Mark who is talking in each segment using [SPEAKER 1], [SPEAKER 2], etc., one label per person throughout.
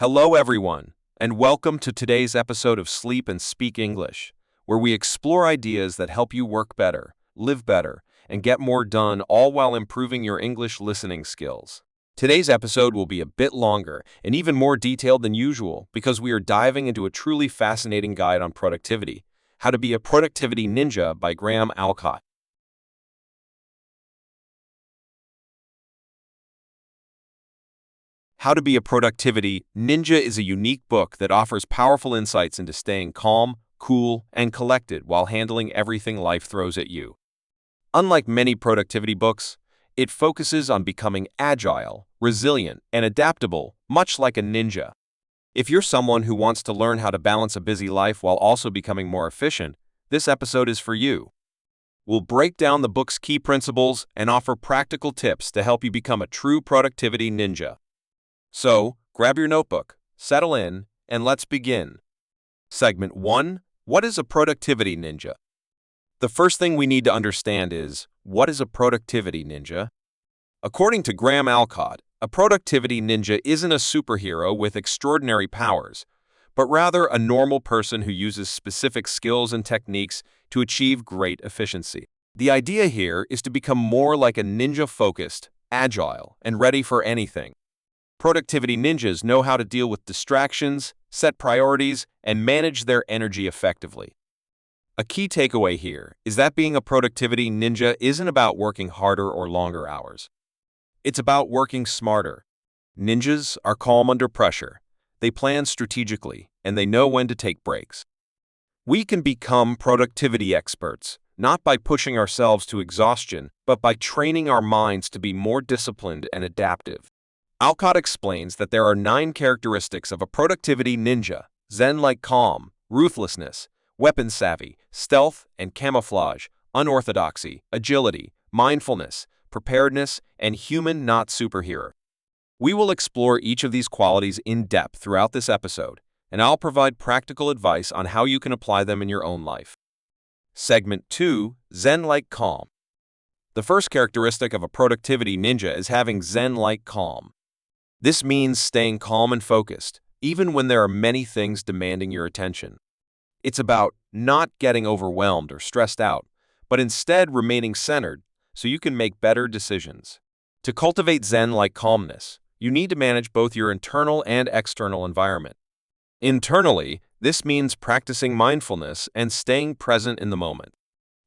[SPEAKER 1] Hello, everyone, and welcome to today's episode of Sleep and Speak English, where we explore ideas that help you work better, live better, and get more done, all while improving your English listening skills. Today's episode will be a bit longer and even more detailed than usual because we are diving into a truly fascinating guide on productivity, How to Be a Productivity Ninja by Graham Allcott. How to Be a Productivity Ninja is a unique book that offers powerful insights into staying calm, cool, and collected while handling everything life throws at you. Unlike many productivity books, it focuses on becoming agile, resilient, and adaptable, much like a ninja. If you're someone who wants to learn how to balance a busy life while also becoming more efficient, this episode is for you. We'll break down the book's key principles and offer practical tips to help you become a true productivity ninja. So, grab your notebook, settle in, and let's begin. Segment 1. What is a productivity ninja? The first thing we need to understand is, what is a productivity ninja? According to Graham Allcott, a productivity ninja isn't a superhero with extraordinary powers, but rather a normal person who uses specific skills and techniques to achieve great efficiency. The idea here is to become more like a ninja-focused, agile, and ready for anything. Productivity ninjas know how to deal with distractions, set priorities, and manage their energy effectively. A key takeaway here is that being a productivity ninja isn't about working harder or longer hours. It's about working smarter. Ninjas are calm under pressure. They plan strategically, and they know when to take breaks. We can become productivity experts, not by pushing ourselves to exhaustion, but by training our minds to be more disciplined and adaptive. Allcott explains that there are 9 characteristics of a productivity ninja: Zen-like Calm, ruthlessness, weapon savvy, stealth and camouflage, unorthodoxy, agility, mindfulness, preparedness, and human, not superhero. We will explore each of these qualities in depth throughout this episode, and I'll provide practical advice on how you can apply them in your own life. Segment 2. Zen-like Calm. The first characteristic of a productivity ninja is having Zen-like Calm. This means staying calm and focused, even when there are many things demanding your attention. It's about not getting overwhelmed or stressed out, but instead remaining centered so you can make better decisions. To cultivate Zen-like calmness, you need to manage both your internal and external environment. Internally, this means practicing mindfulness and staying present in the moment.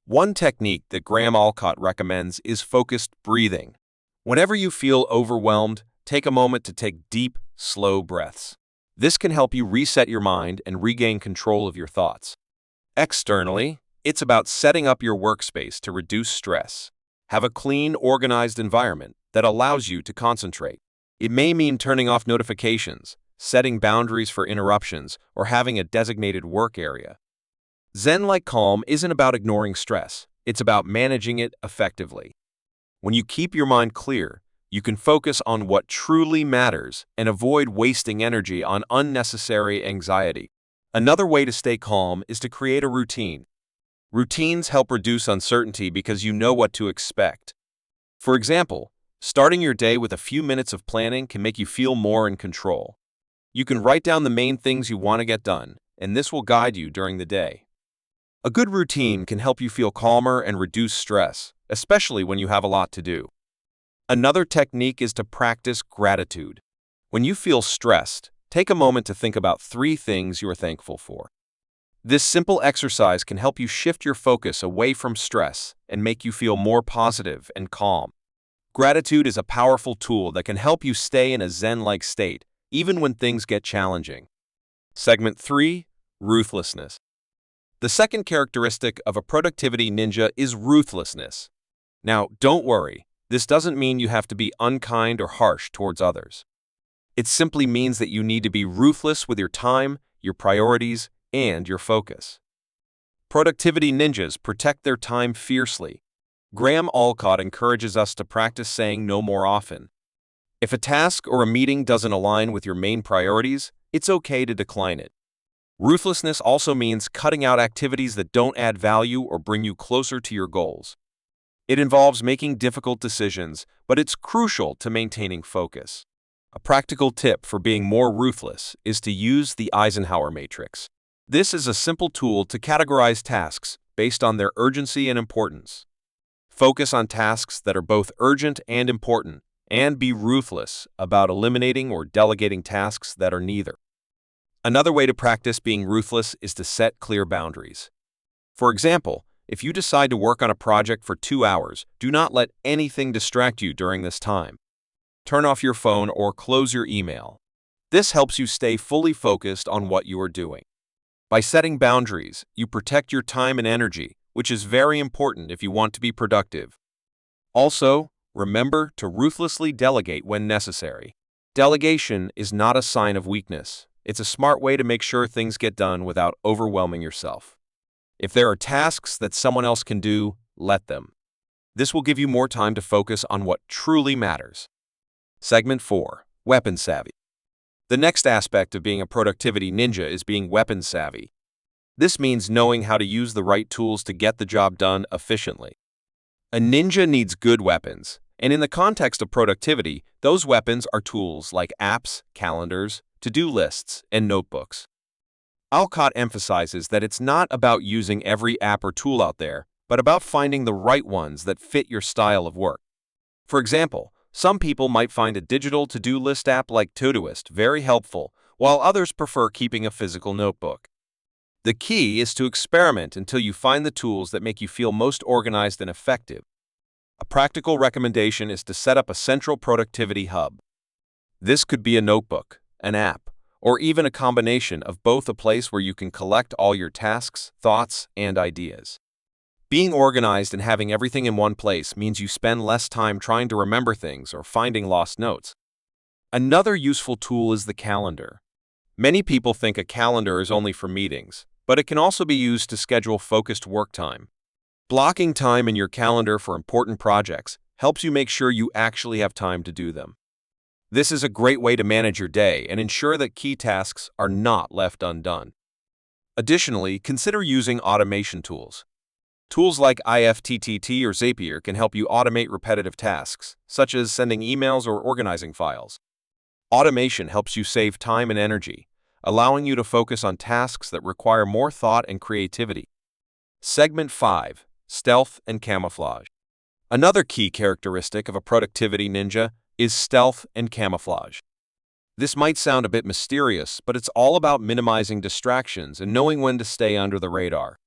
[SPEAKER 1] One technique that Graham Allcott recommends is focused breathing. Whenever you feel overwhelmed, take a moment to take deep, slow breaths. This can help you reset your mind and regain control of your thoughts. Externally, it's about setting up your workspace to reduce stress. Have a clean, organized environment that allows you to concentrate. It may mean turning off notifications, setting boundaries for interruptions, or having a designated work area. Zen-like Calm isn't about ignoring stress. It's about managing it effectively. When you keep your mind clear, you can focus on what truly matters and avoid wasting energy on unnecessary anxiety. Another way to stay calm is to create a routine. Routines help reduce uncertainty because you know what to expect. For example, starting your day with a few minutes of planning can make you feel more in control. You can write down the main things you want to get done, and this will guide you during the day. A good routine can help you feel calmer and reduce stress, especially when you have a lot to do. Another technique is to practice gratitude. When you feel stressed, take a moment to think about 3 things you are thankful for. This simple exercise can help you shift your focus away from stress and make you feel more positive and calm. Gratitude is a powerful tool that can help you stay in a Zen-like state, even when things get challenging. Segment 3. Ruthlessness. The second characteristic of a productivity ninja is ruthlessness. Now, don't worry. This doesn't mean you have to be unkind or harsh towards others. It simply means that you need to be ruthless with your time, your priorities, and your focus. Productivity ninjas protect their time fiercely. Graham Allcott encourages us to practice saying no more often. If a task or a meeting doesn't align with your main priorities, it's okay to decline it. Ruthlessness also means cutting out activities that don't add value or bring you closer to your goals. It involves making difficult decisions, but it's crucial to maintaining focus. A practical tip for being more ruthless is to use the Eisenhower matrix. This is a simple tool to categorize tasks based on their urgency and importance. Focus on tasks that are both urgent and important, and be ruthless about eliminating or delegating tasks that are neither. Another way to practice being ruthless is to set clear boundaries. For example, if you decide to work on a project for 2 hours, do not let anything distract you during this time. Turn off your phone or close your email. This helps you stay fully focused on what you are doing. By setting boundaries, you protect your time and energy, which is very important if you want to be productive. Also, remember to ruthlessly delegate when necessary. Delegation is not a sign of weakness. It's a smart way to make sure things get done without overwhelming yourself. If there are tasks that someone else can do, let them. This will give you more time to focus on what truly matters. Segment 4. Weapon Savvy. The next aspect of being a productivity ninja is being weapon savvy. This means knowing how to use the right tools to get the job done efficiently. A ninja needs good weapons, and in the context of productivity, those weapons are tools like apps, calendars, to-do lists, and notebooks. Allcott emphasizes that it's not about using every app or tool out there, but about finding the right ones that fit your style of work. For example, some people might find a digital to-do list app like Todoist very helpful, while others prefer keeping a physical notebook. The key is to experiment until you find the tools that make you feel most organized and effective. A practical recommendation is to set up a central productivity hub. This could be a notebook, an app, or even a combination of both, a place where you can collect all your tasks, thoughts, and ideas. Being organized and having everything in one place means you spend less time trying to remember things or finding lost notes. Another useful tool is the calendar. Many people think a calendar is only for meetings, but it can also be used to schedule focused work time. Blocking time in your calendar for important projects helps you make sure you actually have time to do them. This is a great way to manage your day and ensure that key tasks are not left undone. Additionally, consider using automation tools. Tools like IFTTT or Zapier can help you automate repetitive tasks, such as sending emails or organizing files. Automation helps you save time and energy, allowing you to focus on tasks that require more thought and creativity. Segment 5. Stealth and Camouflage. Another key characteristic of a productivity ninja is stealth and camouflage. This might sound a bit mysterious, but it's all about minimizing distractions and knowing when to stay under the radar.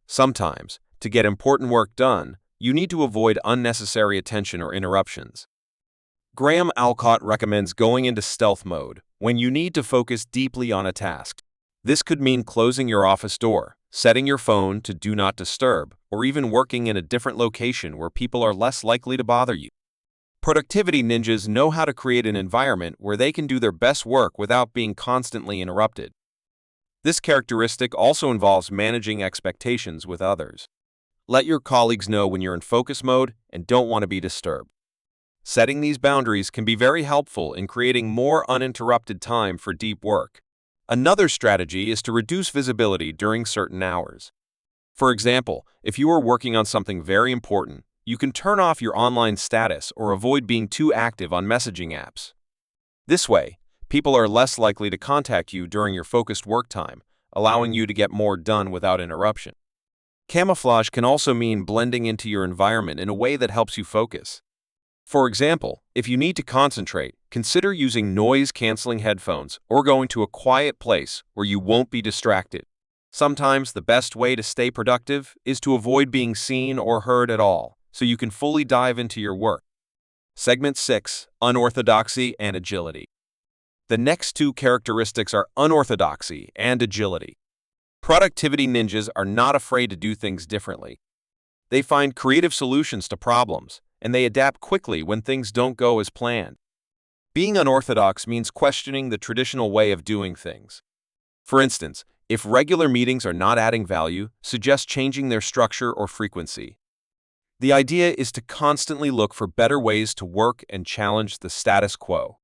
[SPEAKER 1] Sometimes, to get important work done, you need to avoid unnecessary attention or interruptions. Graham Allcott recommends going into stealth mode when you need to focus deeply on a task. This could mean closing your office door, setting your phone to do not disturb, or even working in a different location where people are less likely to bother you. Productivity ninjas know how to create an environment where they can do their best work without being constantly interrupted. This characteristic also involves managing expectations with others. Let your colleagues know when you're in focus mode and don't want to be disturbed. Setting these boundaries can be very helpful in creating more uninterrupted time for deep work. Another strategy is to reduce visibility during certain hours. For example, if you are working on something very important, you can turn off your online status or avoid being too active on messaging apps. This way, people are less likely to contact you during your focused work time, allowing you to get more done without interruption. Camouflage can also mean blending into your environment in a way that helps you focus. For example, if you need to concentrate, consider using noise-canceling headphones or going to a quiet place where you won't be distracted. Sometimes the best way to stay productive is to avoid being seen or heard at all, so you can fully dive into your work. Segment 6. Unorthodoxy and Agility. The next two characteristics are unorthodoxy and agility. Productivity ninjas are not afraid to do things differently. They find creative solutions to problems, and they adapt quickly when things don't go as planned. Being unorthodox means questioning the traditional way of doing things. For instance, if regular meetings are not adding value, suggest changing their structure or frequency. The idea is to constantly look for better ways to work and challenge the status quo.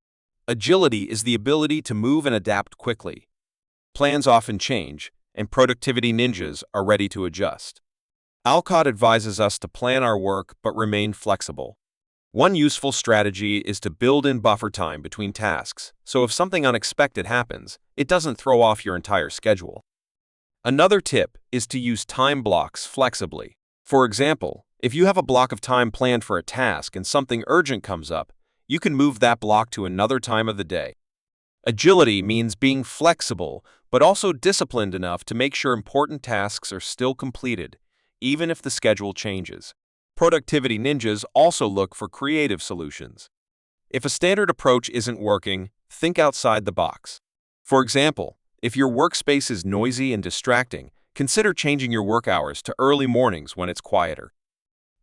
[SPEAKER 1] Agility is the ability to move and adapt quickly. Plans often change, and productivity ninjas are ready to adjust. Allcott advises us to plan our work but remain flexible. One useful strategy is to build in buffer time between tasks, so if something unexpected happens, it doesn't throw off your entire schedule. Another tip is to use time blocks flexibly. For example, if you have a block of time planned for a task and something urgent comes up, you can move that block to another time of the day. Agility means being flexible, but also disciplined enough to make sure important tasks are still completed, even if the schedule changes. Productivity ninjas also look for creative solutions. If a standard approach isn't working, think outside the box. For example, if your workspace is noisy and distracting, consider changing your work hours to early mornings when it's quieter.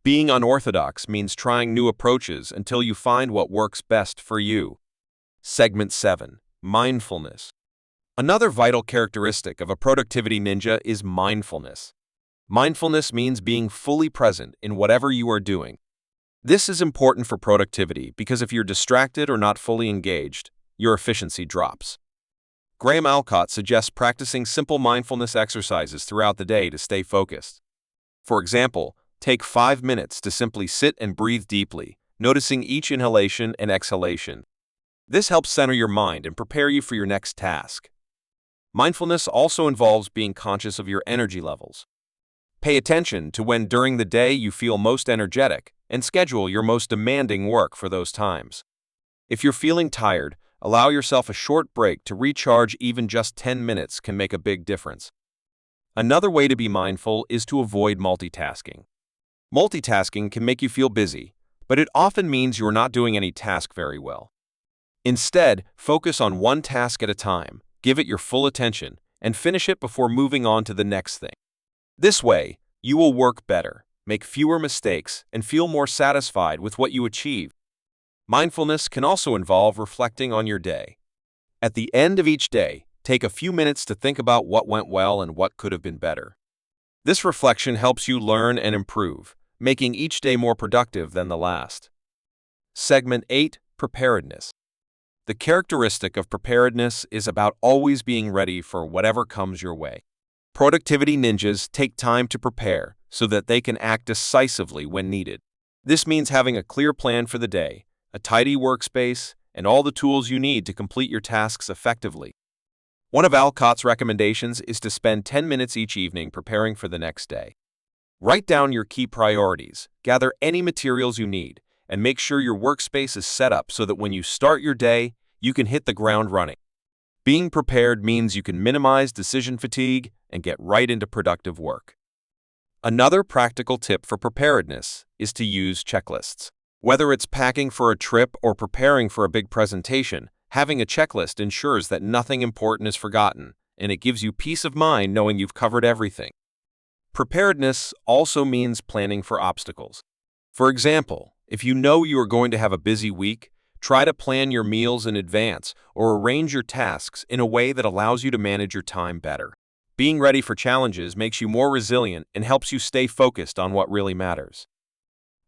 [SPEAKER 1] Being unorthodox means trying new approaches until you find what works best for you. Segment 7. Mindfulness. Another vital characteristic of a productivity ninja is mindfulness. Mindfulness means being fully present in whatever you are doing. This is important for productivity because if you're distracted or not fully engaged, your efficiency drops. Graham Allcott suggests practicing simple mindfulness exercises throughout the day to stay focused. For example, take 5 minutes to simply sit and breathe deeply, noticing each inhalation and exhalation. This helps center your mind and prepare you for your next task. Mindfulness also involves being conscious of your energy levels. Pay attention to when during the day you feel most energetic and schedule your most demanding work for those times. If you're feeling tired, allow yourself a short break to recharge. Even just 10 minutes can make a big difference. Another way to be mindful is to avoid multitasking. Multitasking can make you feel busy, but it often means you're not doing any task very well. Instead, focus on one task at a time, give it your full attention, and finish it before moving on to the next thing. This way, you will work better, make fewer mistakes, and feel more satisfied with what you achieve. Mindfulness can also involve reflecting on your day. At the end of each day, take a few minutes to think about what went well and what could have been better. This reflection helps you learn and improve, making each day more productive than the last. Segment 8. Preparedness. The characteristic of preparedness is about always being ready for whatever comes your way. Productivity ninjas take time to prepare so that they can act decisively when needed. This means having a clear plan for the day, a tidy workspace, and all the tools you need to complete your tasks effectively. One of Allcott's recommendations is to spend 10 minutes each evening preparing for the next day. Write down your key priorities, gather any materials you need, and make sure your workspace is set up so that when you start your day, you can hit the ground running. Being prepared means you can minimize decision fatigue and get right into productive work. Another practical tip for preparedness is to use checklists. Whether it's packing for a trip or preparing for a big presentation, having a checklist ensures that nothing important is forgotten, and it gives you peace of mind knowing you've covered everything. Preparedness also means planning for obstacles. For example, if you know you are going to have a busy week, try to plan your meals in advance or arrange your tasks in a way that allows you to manage your time better. Being ready for challenges makes you more resilient and helps you stay focused on what really matters.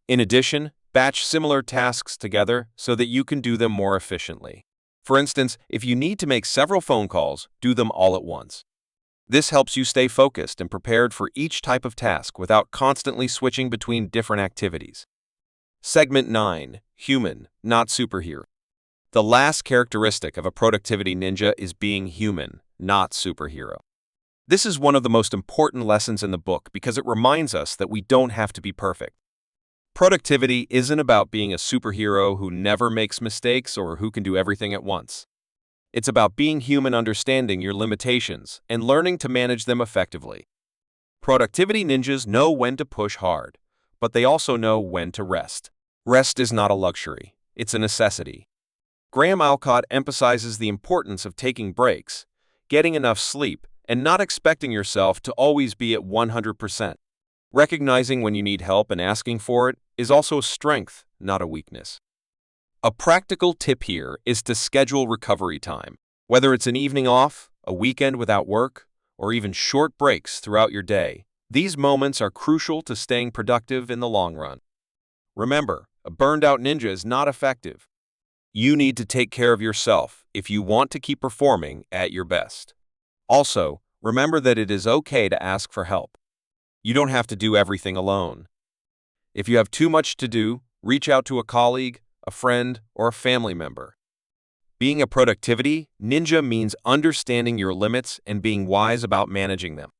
[SPEAKER 1] In addition, batch similar tasks together so that you can do them more efficiently. For instance, if you need to make several phone calls, do them all at once. This helps you stay focused and prepared for each type of task without constantly switching between different activities. Segment 9. Human, not superhero. The last characteristic of a productivity ninja is being human, not superhero. This is one of the most important lessons in the book because it reminds us that we don't have to be perfect. Productivity isn't about being a superhero who never makes mistakes or who can do everything at once. It's about being human, understanding your limitations, and learning to manage them effectively. Productivity ninjas know when to push hard, but they also know when to rest. Rest is not a luxury, it's a necessity. Graham Allcott emphasizes the importance of taking breaks, getting enough sleep, and not expecting yourself to always be at 100%. Recognizing when you need help and asking for it is also a strength, not a weakness. A practical tip here is to schedule recovery time. Whether it's an evening off, a weekend without work, or even short breaks throughout your day, these moments are crucial to staying productive in the long run. Remember, a burned-out ninja is not effective. You need to take care of yourself if you want to keep performing at your best. Also, remember that it is okay to ask for help. You don't have to do everything alone. If you have too much to do, reach out to a colleague, a friend, or a family member. Being a productivity ninja means understanding your limits and being wise about managing them.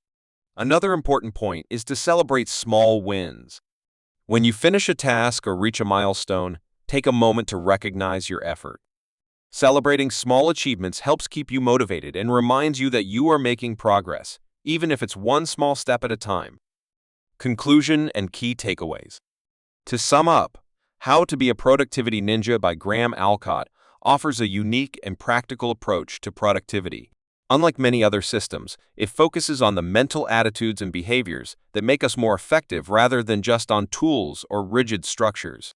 [SPEAKER 1] Another important point is to celebrate small wins. When you finish a task or reach a milestone, take a moment to recognize your effort. Celebrating small achievements helps keep you motivated and reminds you that you are making progress, even if it's one small step at a time. Conclusion and key takeaways. To sum up, How to Be a Productivity Ninja by Graham Allcott offers a unique and practical approach to productivity. Unlike many other systems, it focuses on the mental attitudes and behaviors that make us more effective rather than just on tools or rigid structures.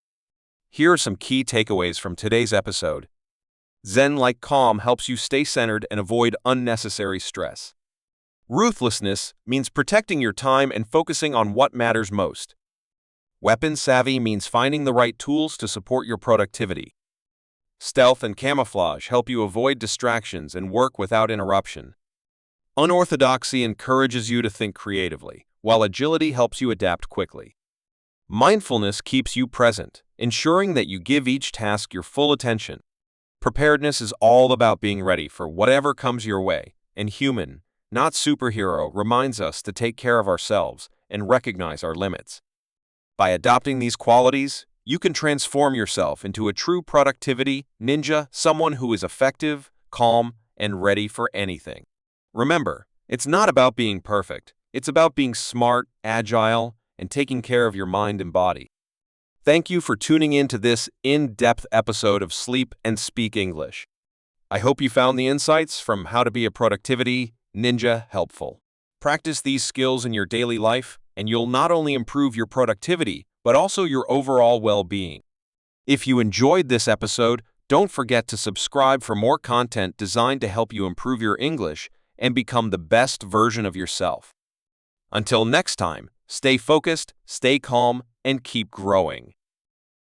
[SPEAKER 1] Here are some key takeaways from today's episode. Zen-like Calm helps you stay centered and avoid unnecessary stress. Ruthlessness means protecting your time and focusing on what matters most. Weapon savvy means finding the right tools to support your productivity. Stealth and camouflage help you avoid distractions and work without interruption. Unorthodoxy encourages you to think creatively, while agility helps you adapt quickly. Mindfulness keeps you present, ensuring that you give each task your full attention. Preparedness is all about being ready for whatever comes your way, and human, not superhero, reminds us to take care of ourselves and recognize our limits. By adopting these qualities, you can transform yourself into a true productivity ninja, someone who is effective, calm, and ready for anything. Remember, it's not about being perfect. It's about being smart, agile, and taking care of your mind and body. Thank you for tuning in to this in-depth episode of Sleep and Speak English. I hope you found the insights from How to Be a Productivity Ninja helpful. Practice these skills in your daily life, and you'll not only improve your productivity, but also your overall well-being. If you enjoyed this episode, don't forget to subscribe for more content designed to help you improve your English and become the best version of yourself. Until next time, stay focused, stay calm, and keep growing.